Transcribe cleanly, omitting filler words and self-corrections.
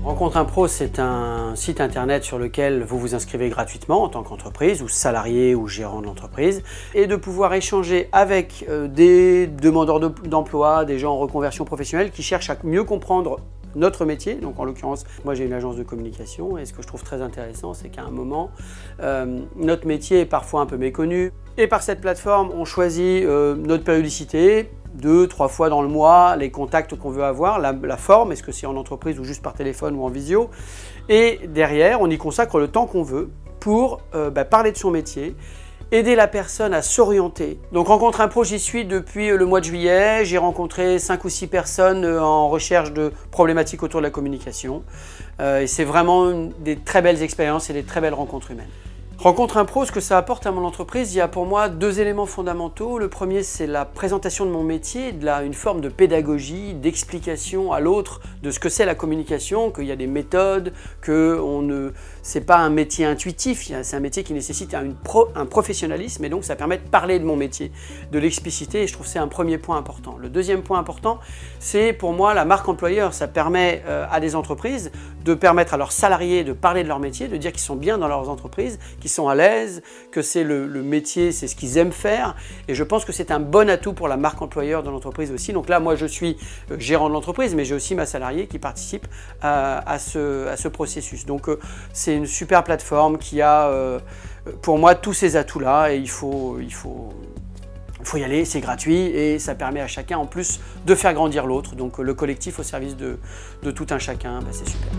Rencontre un pro, c'est un site internet sur lequel vous vous inscrivez gratuitement en tant qu'entreprise ou salarié ou gérant de l'entreprise et de pouvoir échanger avec des demandeurs d'emploi, des gens en reconversion professionnelle qui cherchent à mieux comprendre notre métier. Donc en l'occurrence, moi j'ai une agence de communication et ce que je trouve très intéressant, c'est qu'à un moment, notre métier est parfois un peu méconnu. Et par cette plateforme, on choisit notre périodicité, 2-3 fois dans le mois, les contacts qu'on veut avoir, la forme, est-ce que c'est en entreprise ou juste par téléphone ou en visio. Et derrière, on y consacre le temps qu'on veut pour parler de son métier, aider la personne à s'orienter. Donc Rencontre un pro, j'y suis depuis le mois de juillet. J'ai rencontré 5 ou 6 personnes en recherche de problématiques autour de la communication. Et c'est vraiment des très belles expériences et des très belles rencontres humaines. Rencontre un pro, ce que ça apporte à mon entreprise, il y a pour moi 2 éléments fondamentaux. Le premier, c'est la présentation de mon métier, une forme de pédagogie, d'explication à l'autre de ce que c'est la communication, qu'il y a des méthodes, que c'est pas un métier intuitif, c'est un métier qui nécessite un professionnalisme et donc ça permet de parler de mon métier, de l'expliciter et je trouve que c'est un premier point important. Le deuxième point important, c'est pour moi la marque employeur. Ça permet à des entreprises de permettre à leurs salariés de parler de leur métier, de dire qu'ils sont bien dans leurs entreprises, qu'ils sont à l'aise, que c'est le métier, c'est ce qu'ils aiment faire. Et je pense que c'est un bon atout pour la marque employeur de l'entreprise aussi. Donc là, moi, je suis gérant de l'entreprise, mais j'ai aussi ma salariée qui participe à ce processus. Donc c'est une super plateforme qui a, pour moi, tous ces atouts-là et il faut y aller, c'est gratuit et ça permet à chacun en plus de faire grandir l'autre. Donc le collectif au service de tout un chacun, c'est super.